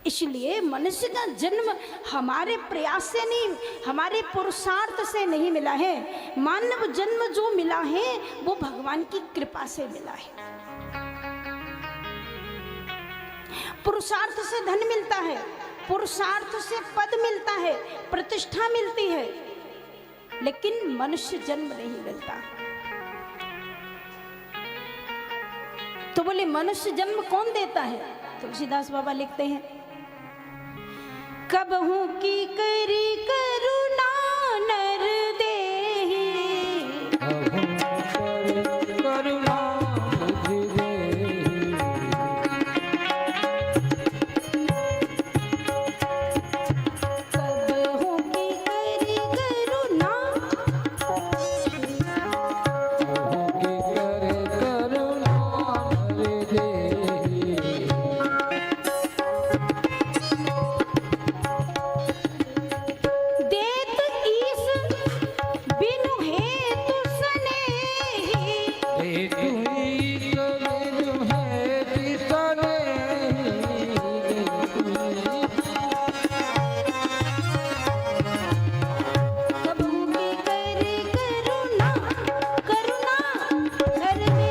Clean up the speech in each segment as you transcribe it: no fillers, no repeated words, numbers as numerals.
इसलिए मनुष्य का जन्म हमारे प्रयास से नहीं, हमारे पुरुषार्थ से नहीं मिला है। मानव जन्म जो मिला है वो भगवान की कृपा से मिला है। पुरुषार्थ से धन मिलता है, पुरुषार्थ से पद मिलता है, प्रतिष्ठा मिलती है, लेकिन मनुष्य जन्म नहीं मिलता। तो बोले मनुष्य जन्म कौन देता है? तुलसीदास बाबा लिखते हैं, कबहू की करी करुणा नर देहि, करुणा बुद्धि देहि, कबहू की करी करुणा, की करे करुणा नर देहि, देत ईस बिनु हेतु सनेहि, तू ही कबीर है तिसने, कबहू की करी करुणा, करुणा नर देहि।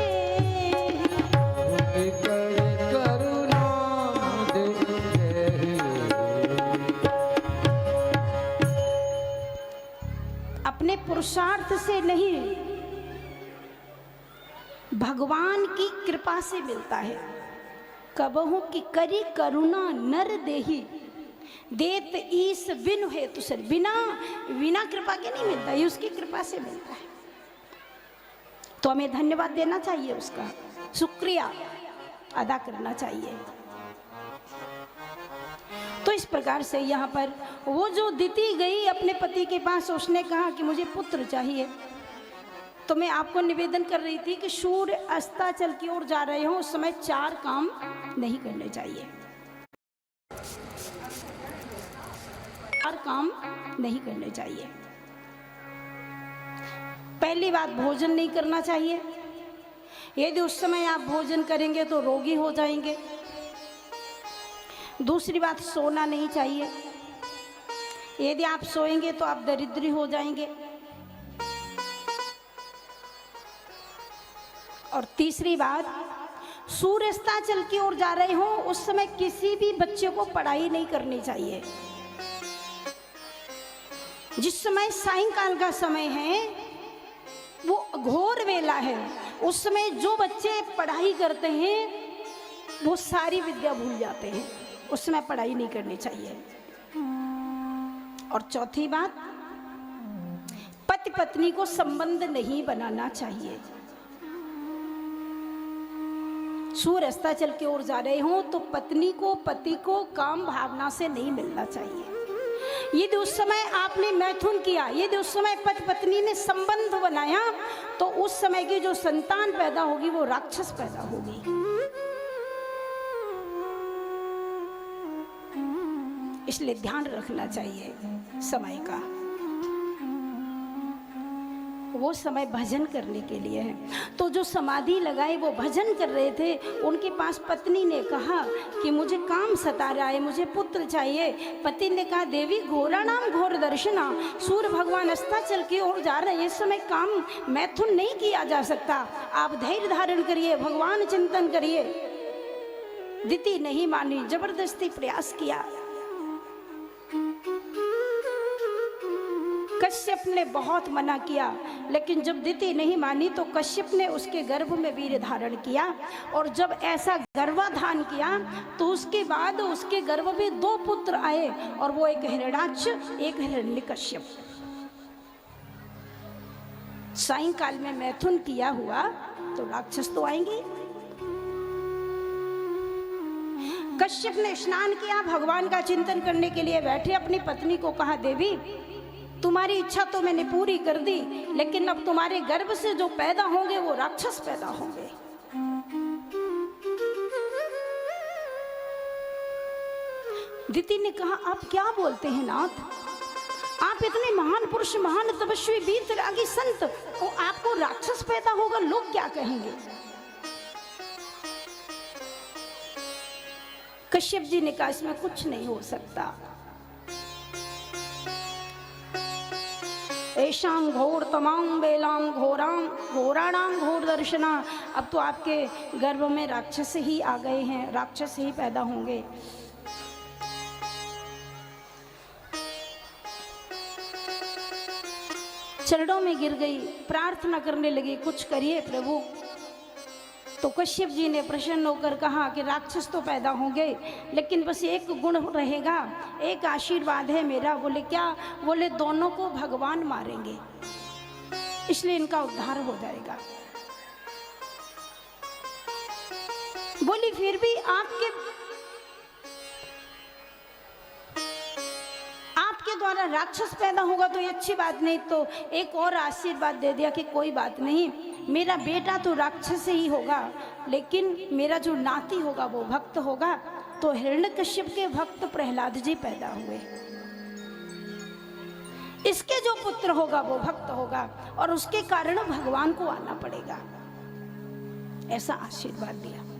की करे करुणा देहि। अपने पुरुषार्थ से नहीं, भगवान की कृपा से मिलता है। कबहू की करी करुणा नर देहि, देत ईस बिनु हेतु सर, बिना बिना कृपा के नहीं मिलता, ये उसकी कृपा से मिलता है। तो हमें धन्यवाद देना चाहिए, उसका शुक्रिया अदा करना चाहिए। तो इस प्रकार से यहाँ पर वो जो दिति गई अपने पति के पास, उसने कहा कि मुझे पुत्र चाहिए। तो मैं आपको निवेदन कर रही थी कि सूर्य अस्ताचल की ओर जा रहे हो, उस समय 4 काम नहीं करने चाहिए, 4 काम नहीं करने चाहिए। पहली बात, भोजन नहीं करना चाहिए। यदि उस समय आप भोजन करेंगे तो रोगी हो जाएंगे। दूसरी बात, सोना नहीं चाहिए। यदि आप सोएंगे तो आप दरिद्री हो जाएंगे। और तीसरी बात, सूर्यास्ताचल की ओर जा रहे हो, उस समय किसी भी बच्चे को पढ़ाई नहीं करनी चाहिए। जिस समय सायंकाल का समय है वो घोर वेला है, उस समय जो बच्चे पढ़ाई करते हैं वो सारी विद्या भूल जाते हैं, उस समय पढ़ाई नहीं करनी चाहिए। और चौथी बात, पति पत्नी को संबंध नहीं बनाना चाहिए। सूर्य अस्ताचल की ओर जा रहे हो तो पत्नी को, पति को काम भावना से नहीं मिलना चाहिए। यदि उस समय आपने मैथुन किया, यदि उस समय पति पत्नी ने संबंध बनाया, तो उस समय की जो संतान पैदा होगी वो राक्षस पैदा होगी। इसलिए ध्यान रखना चाहिए समय का। वो समय भजन करने के लिए है। तो जो समाधि लगाए वो भजन कर रहे थे, उनके पास पत्नी ने कहा कि मुझे काम सता रहा है, मुझे पुत्र चाहिए। पति ने कहा, देवी घोरा नाम घोर दर्शना, सूर्य भगवान अस्ताचल की ओर जा रहे हैं, इस समय काम मैथुन नहीं किया जा सकता, आप धैर्य धारण करिए, भगवान चिंतन करिए। दिति नहीं मानी, जबरदस्ती प्रयास किया। कश्यप ने बहुत मना किया, लेकिन जब दिति नहीं मानी तो कश्यप ने उसके गर्भ में वीर्य धारण किया। और जब ऐसा गर्भाधान किया तो उसके बाद उसके गर्भ में 2 पुत्र आए, और वो एक हिरण्याक्ष, एक हिरण्यकश्यप। सायंकाल में मैथुन किया हुआ तो राक्षस तो आएंगे। कश्यप ने स्नान किया, भगवान का चिंतन करने के लिए बैठे, अपनी पत्नी को कहा, देवी तुम्हारी इच्छा तो मैंने पूरी कर दी, लेकिन अब तुम्हारे गर्भ से जो पैदा होंगे वो राक्षस पैदा होंगे। दिति ने कहा, आप क्या बोलते हैं नाथ, आप इतने महान पुरुष, महान तपस्वी, वीतरागी संत, और आपको राक्षस पैदा होगा, लोग क्या कहेंगे। कश्यप जी ने कहा इसमें कुछ नहीं हो सकता। ऐशाम घोर तमाम बेलाम घोराम घोराणाम घोर दर्शना। अब तो आपके गर्भ में राक्षस ही आ गए हैं, राक्षस ही पैदा होंगे। चरणों में गिर गई, प्रार्थना करने लगी, कुछ करिए प्रभु। तो कश्यप जी ने प्रसन्न होकर कहा कि राक्षस तो पैदा होंगे, लेकिन बस एक गुण रहेगा, एक आशीर्वाद है मेरा। बोले क्या? बोले दोनों को भगवान मारेंगे, इसलिए इनका उद्धार हो जाएगा। बोली फिर भी आपके द्वारा राक्षस पैदा होगा तो ये अच्छी बात नहीं। तो एक और आशीर्वाद दे दिया कि कोई बात नहीं, मेरा बेटा तो राक्षस ही होगा, लेकिन मेरा जो नाती होगा वो भक्त होगा। तो हिरण्यकश्यप के भक्त प्रहलाद जी पैदा हुए। इसके जो पुत्र होगा वो भक्त होगा और उसके कारण भगवान को आना पड़ेगा, ऐसा आशीर्वाद दिया।